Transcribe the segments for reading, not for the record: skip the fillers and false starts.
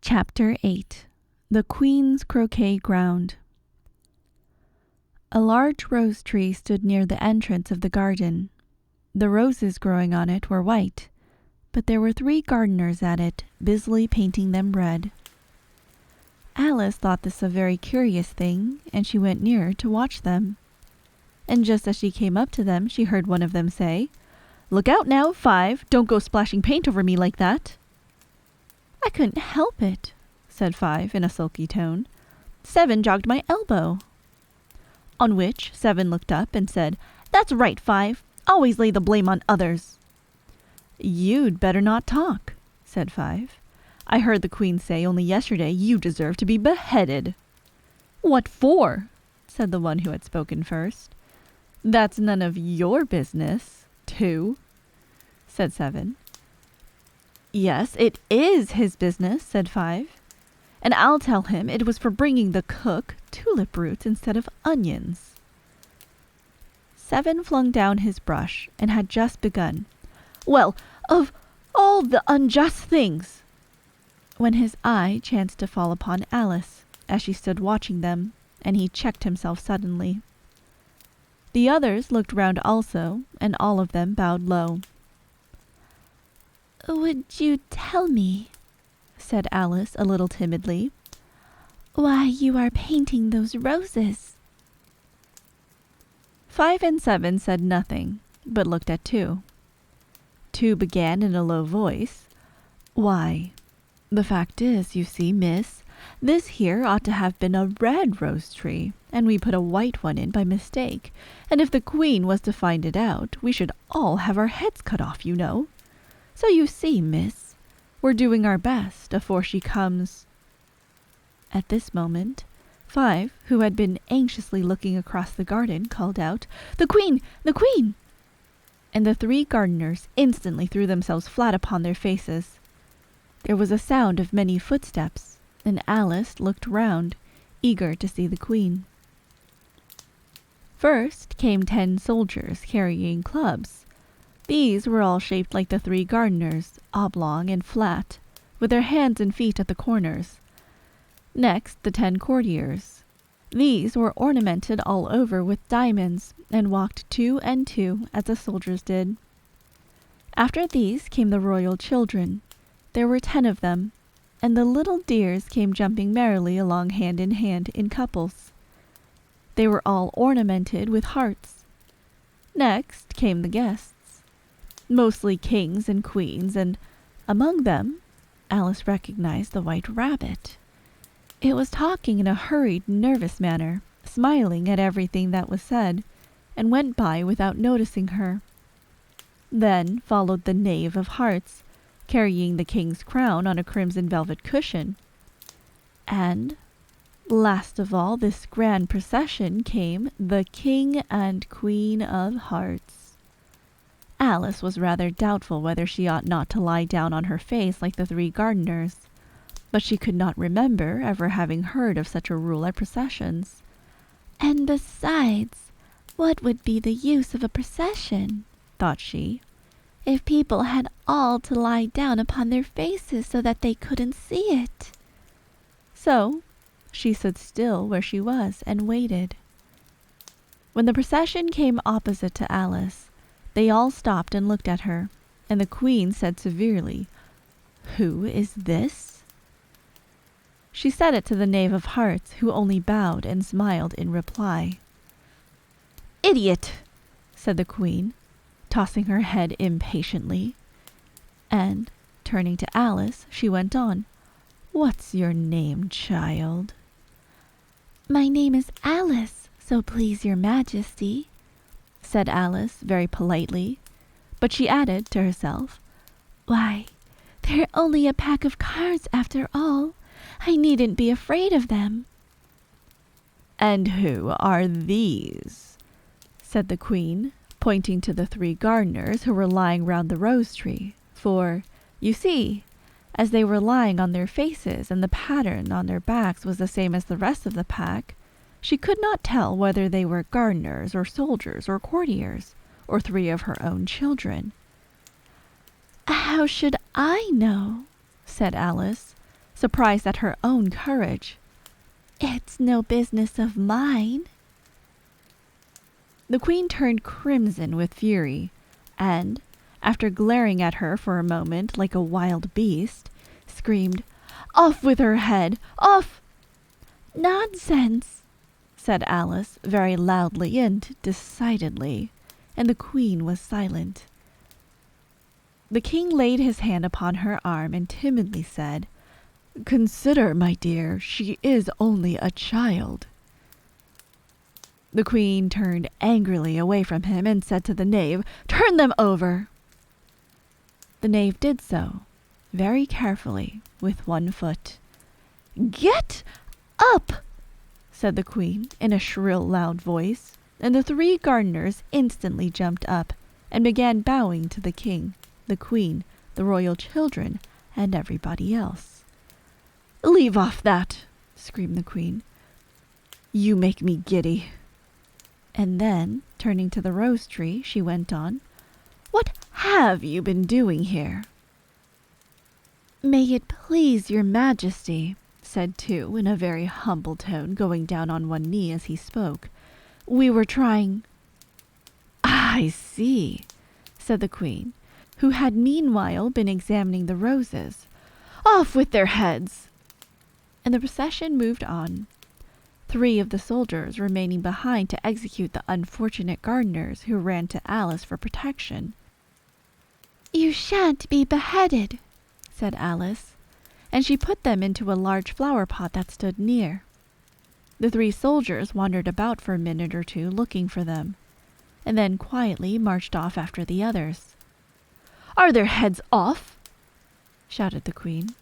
Chapter 8. The Queen's Croquet Ground. A large rose tree stood near the entrance of the garden. The roses growing on it were white, but there were 3 gardeners at it, busily painting them red. Alice thought this a very curious thing, and she went nearer to watch them. And just as she came up to them, she heard one of them say, "Look out now, 5, don't go splashing paint over me like that." "I couldn't help it," said 5 in a sulky tone. 7 jogged my elbow." On which 7 looked up and said, "That's right, 5. Always lay the blame on others." "You'd better not talk," said 5. "I heard the Queen say only yesterday you deserve to be beheaded." "What for?" said the one who had spoken first. "That's none of your business, 2," said 7. "Yes, it is his business," said 5. "And I'll tell him it was for bringing the cook tulip roots instead of onions." 7 flung down his brush and had just begun, "Well, of all the unjust things," when his eye chanced to fall upon Alice as she stood watching them, and he checked himself suddenly. The others looked round also, and all of them bowed low. "Would you tell me," said Alice a little timidly, "why you are painting those roses?" 5 and 7 said nothing, but looked at 2. 2 began in a low voice, "Why, the fact is, you see, miss, this here ought to have been a red rose tree, and we put a white one in by mistake, and if the Queen was to find it out, we should all have our heads cut off, you know. So you see, miss, we're doing our best afore she comes." At this moment, 5, who had been anxiously looking across the garden, called out, "The Queen! The Queen!" And the 3 gardeners instantly threw themselves flat upon their faces. There was a sound of many footsteps, and Alice looked round, eager to see the Queen. First came 10 soldiers carrying clubs. These were all shaped like the 3 gardeners, oblong and flat, with their hands and feet at the corners. Next, the 10 courtiers. These were ornamented all over with diamonds, and walked 2 and 2 as the soldiers did. After these came the royal children. There were 10 of them, and the little dears came jumping merrily along hand in couples. They were all ornamented with hearts. Next came the guests, mostly kings and queens, and among them Alice recognized the White Rabbit. It was talking in a hurried, nervous manner, smiling at everything that was said, and went by without noticing her. Then followed the Knave of Hearts, carrying the king's crown on a crimson velvet cushion. And, last of all this grand procession, came the King and Queen of Hearts. Alice was rather doubtful whether she ought not to lie down on her face like the 3 gardeners, but she could not remember ever having heard of such a rule at processions. "And besides, what would be the use of a procession," thought she, "if people had all to lie down upon their faces so that they couldn't see it?" So she stood still where she was and waited. When the procession came opposite to Alice, they all stopped and looked at her, and the Queen said severely, "Who is this?" She said it to the Knave of Hearts, who only bowed and smiled in reply. "Idiot!" said the Queen, tossing her head impatiently. And, turning to Alice, she went on, "What's your name, child?" "My name is Alice, so please your Majesty," said Alice very politely, but she added to herself, "Why, they're only a pack of cards after all. I needn't be afraid of them." "And who are these?" said the Queen, pointing to the 3 gardeners who were lying round the rose tree, for, you see, as they were lying on their faces and the pattern on their backs was the same as the rest of the pack, she could not tell whether they were gardeners or soldiers or courtiers, or 3 of her own children. "How should I know?" said Alice, surprised at her own courage. "It's no business of mine." The queen turned crimson with fury, and, after glaring at her for a moment like a wild beast, screamed, "Off with her head! Off!" "Nonsense!" said Alice very loudly and decidedly, and the queen was silent. The king laid his hand upon her arm and timidly said, "Consider, my dear, she is only a child." The queen turned angrily away from him and said to the knave, "Turn them over." The knave did so, very carefully, with one foot. "Get up!" said the queen in a shrill, loud voice, and the 3 gardeners instantly jumped up and began bowing to the king, the queen, the royal children, and everybody else. "Leave off that!" screamed the queen. "You make me giddy." And then, turning to the rose tree, she went on, "What have you been doing here?" "May it please your majesty," said Two in a very humble tone, going down on one knee as he spoke, "we were trying—" "I see," said the queen, who had meanwhile been examining the roses. "Off with their heads!" And the procession moved on, 3 of the soldiers remaining behind to execute the unfortunate gardeners who ran to Alice for protection. "You shan't be beheaded," said Alice, and she put them into a large flower pot that stood near. The 3 soldiers wandered about for a minute or two looking for them, and then quietly marched off after the others. "Are their heads off?" shouted the queen.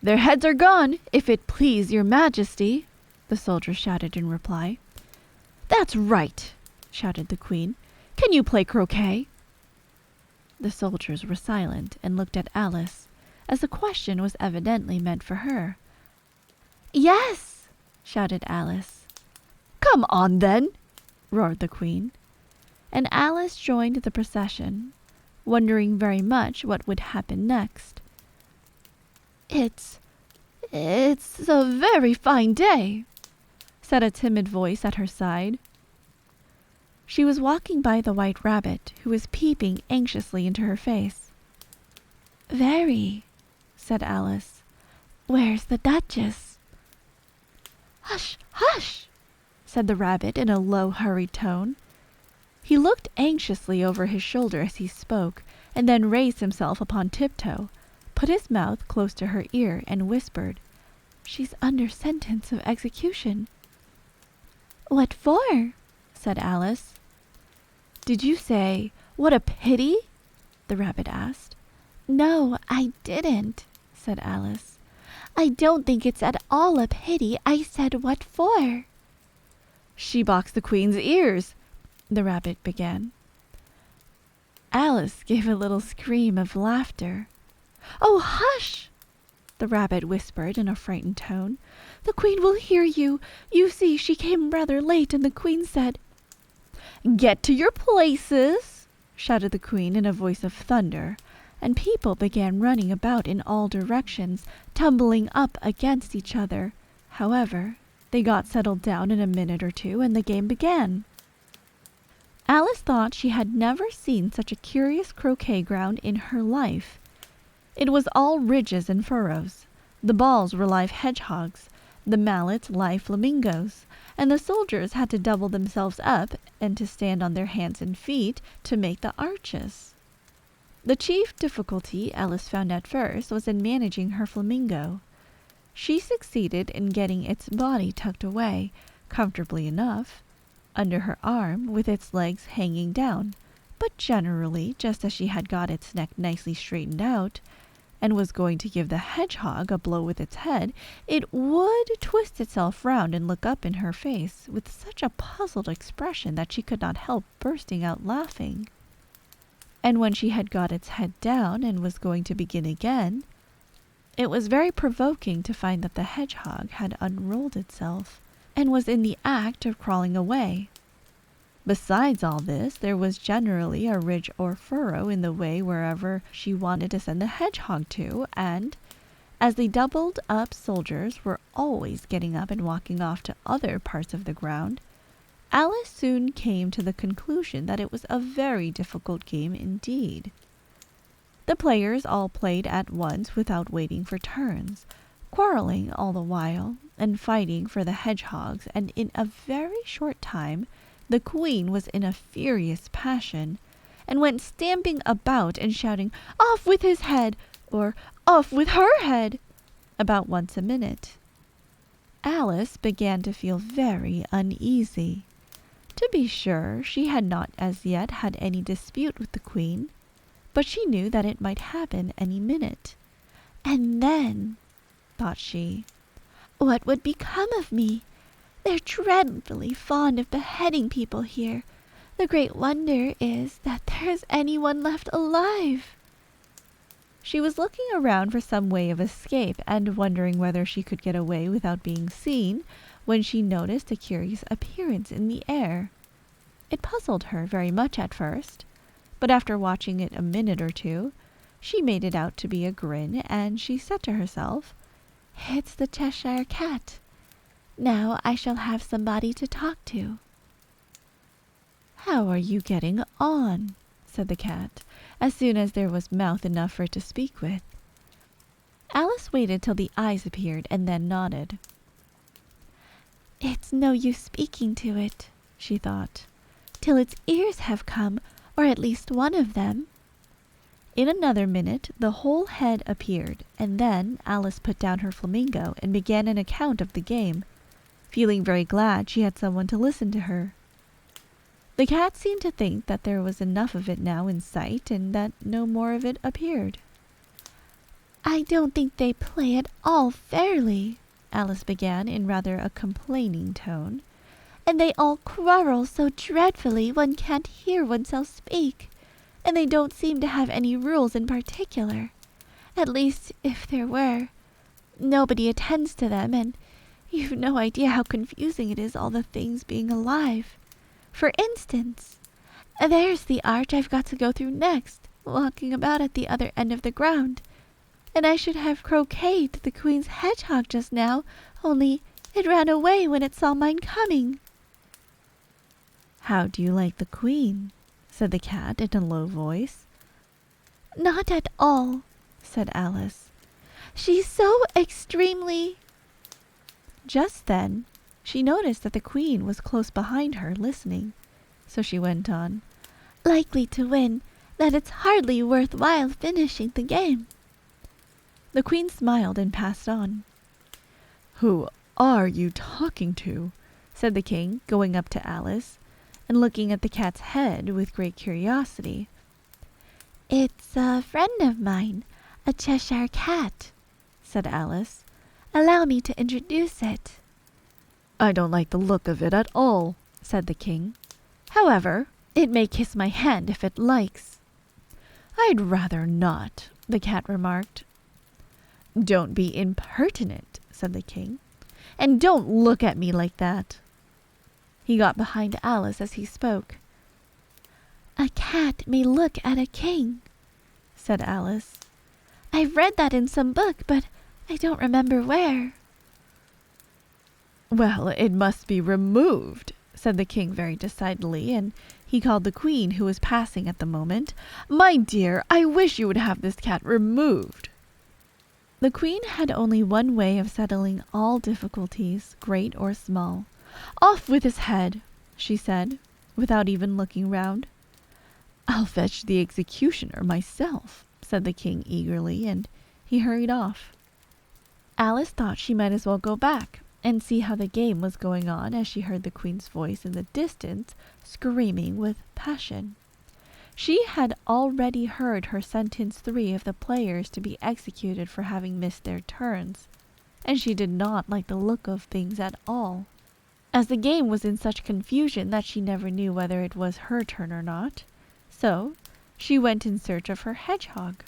"Their heads are gone, if it please your majesty," the soldiers shouted in reply. "That's right," shouted the queen. "Can you play croquet?" The soldiers were silent and looked at Alice, as the question was evidently meant for her. "Yes," shouted Alice. "Come on, then," roared the queen. And Alice joined the procession, wondering very much what would happen next. It's a very fine day," said a timid voice at her side. She was walking by the white rabbit, who was peeping anxiously into her face. "Very," said Alice. "Where's the Duchess?" "Hush, hush," said the rabbit in a low, hurried tone. He looked anxiously over his shoulder as he spoke, and then raised himself upon tiptoe, put his mouth close to her ear, and whispered, "She's under sentence of execution." "What for?" said Alice. "Did you say, 'What a pity'?" the rabbit asked. "No, I didn't," said Alice. "I don't think it's at all a pity. I said, 'What for?'" "She boxed the queen's ears," the rabbit began. Alice gave a little scream of laughter. "Oh, hush!" the rabbit whispered in a frightened tone. "The queen will hear you. You see, she came rather late, and the queen said—" "Get to your places!" shouted the queen in a voice of thunder, and people began running about in all directions, tumbling up against each other. However, they got settled down in a minute or two, and the game began. Alice thought she had never seen such a curious croquet ground in her life. It was all ridges and furrows. The balls were live hedgehogs, the mallets live flamingos, and the soldiers had to double themselves up and to stand on their hands and feet to make the arches. The chief difficulty Alice found at first was in managing her flamingo. She succeeded in getting its body tucked away, comfortably enough, under her arm with its legs hanging down, but generally, just as she had got its neck nicely straightened out, and was going to give the hedgehog a blow with its head, it would twist itself round and look up in her face with such a puzzled expression that she could not help bursting out laughing. And when she had got its head down and was going to begin again, it was very provoking to find that the hedgehog had unrolled itself and was in the act of crawling away. Besides all this, there was generally a ridge or furrow in the way wherever she wanted to send the hedgehog to, and, As the doubled-up soldiers were always getting up and walking off to other parts of the ground, Alice soon came to the conclusion that it was a very difficult game indeed. The players all played at once without waiting for turns, quarreling all the while, and fighting for the hedgehogs, and in a very short time the queen was in a furious passion, and went stamping about and shouting, "Off with his head!" or "Off with her head!" about once a minute. Alice began to feel very uneasy. To be sure, she had not as yet had any dispute with the queen, but she knew that it might happen any minute. And then, thought she, what would become of me? They're dreadfully fond of beheading people here. The great wonder is that there is anyone left alive. She was looking around for some way of escape and wondering whether she could get away without being seen, when she noticed a curious appearance in the air. It puzzled her very much at first, but after watching it a minute or two, she made it out to be a grin, and she said to herself, "It's the Cheshire Cat. Now I shall have somebody to talk to." "How are you getting on?" said the cat, as soon as there was mouth enough for it to speak with. Alice waited till the eyes appeared, and then nodded. "It's no use speaking to it," she thought, "till its ears have come, or at least one of them." In another minute the whole head appeared, and then Alice put down her flamingo and began an account of the game, feeling very glad she had someone to listen to her. The cat seemed to think that there was enough of it now in sight, and that no more of it appeared. "I don't think they play at all fairly," Alice began in rather a complaining tone, "and they all quarrel so dreadfully one can't hear oneself speak, and they don't seem to have any rules in particular. At least, if there were, nobody attends to them, and you've no idea how confusing it is, all the things being alive. For instance, there's the arch I've got to go through next, walking about at the other end of the ground, and I should have croqueted the queen's hedgehog just now, only it ran away when it saw mine coming." "How do you like the queen?" said the cat in a low voice. "Not at all," said Alice. "She's so extremely—" Just then she noticed that the queen was close behind her, listening, so she went on, "likely to win, that it's hardly worth while finishing the game." The queen smiled and passed on. "Who are you talking to?" said the king, going up to Alice, and looking at the cat's head with great curiosity. "It's a friend of mine, a Cheshire Cat," said Alice. "Allow me to introduce it." "I don't like the look of it at all," said the king. "However, it may kiss my hand if it likes." "I'd rather not," the cat remarked. "Don't be impertinent," said the king, "and don't look at me like that." He got behind Alice as he spoke. "A cat may look at a king," said Alice. "I've read that in some book, but I don't remember where." "Well, it must be removed," said the king very decidedly, and he called the queen, who was passing at the moment. "My dear, I wish you would have this cat removed." The queen had only one way of settling all difficulties, great or small. "Off with his head," she said, without even looking round. "I'll fetch the executioner myself," said the king eagerly, and he hurried off. Alice thought she might as well go back and see how the game was going on, as she heard the queen's voice in the distance screaming with passion. She had already heard her sentence 3 of the players to be executed for having missed their turns, and she did not like the look of things at all, as the game was in such confusion that she never knew whether it was her turn or not. So she went in search of her hedgehog.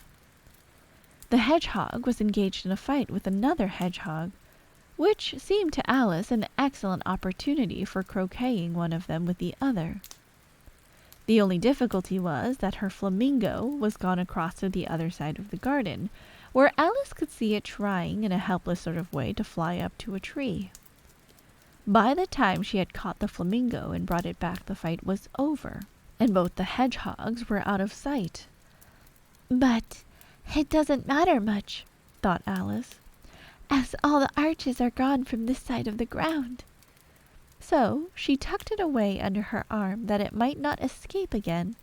The hedgehog was engaged in a fight with another hedgehog, which seemed to Alice an excellent opportunity for croqueting one of them with the other. The only difficulty was that her flamingo was gone across to the other side of the garden, where Alice could see it trying in a helpless sort of way to fly up to a tree. By the time she had caught the flamingo and brought it back, the fight was over, and both the hedgehogs were out of sight. "But it doesn't matter much," thought Alice, "as all the arches are gone from this side of the ground." So she tucked it away under her arm that it might not escape again,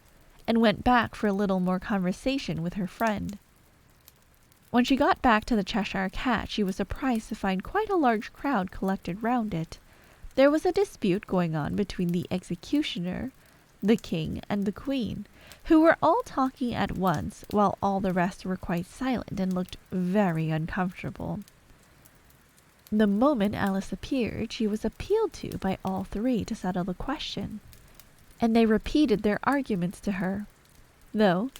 and went back for a little more conversation with her friend. When she got back to the Cheshire Cat, she was surprised to find quite a large crowd collected round it. There was a dispute going on between the executioner, the king, and the queen, who were all talking at once, while all the rest were quite silent and looked very uncomfortable. The moment Alice appeared, she was appealed to by all three to settle the question, and they repeated their arguments to her, though,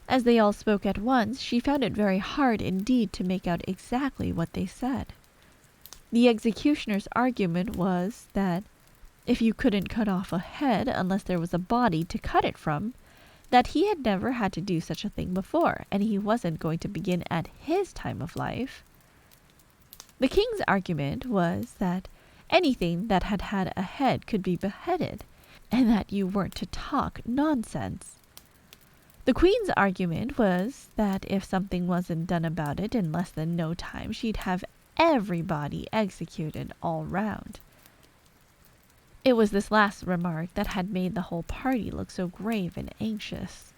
as they all spoke at once, she found it very hard indeed to make out exactly what they said. The executioner's argument was that if you couldn't cut off a head unless there was a body to cut it from, that he had never had to do such a thing before, and he wasn't going to begin at his time of life. The king's argument was that anything that had had a head could be beheaded, and that you weren't to talk nonsense. The queen's argument was that if something wasn't done about it in less than no time, she'd have everybody executed all round. It was this last remark that had made the whole party look so grave and anxious.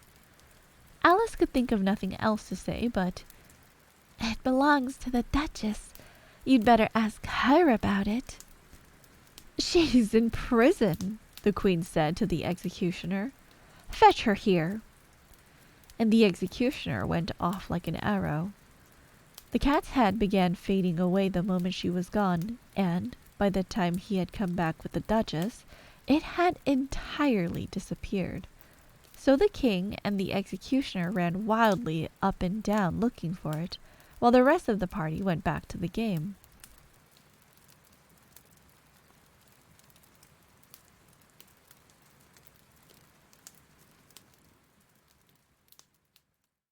Alice could think of nothing else to say but, "It belongs to the Duchess. You'd better ask her about it." "She's in prison," the queen said to the executioner. "Fetch her here." And the executioner went off like an arrow. The cat's head began fading away the moment she was gone, and by the time he had come back with the Duchess, it had entirely disappeared. So the king and the executioner ran wildly up and down looking for it, while the rest of the party went back to the game.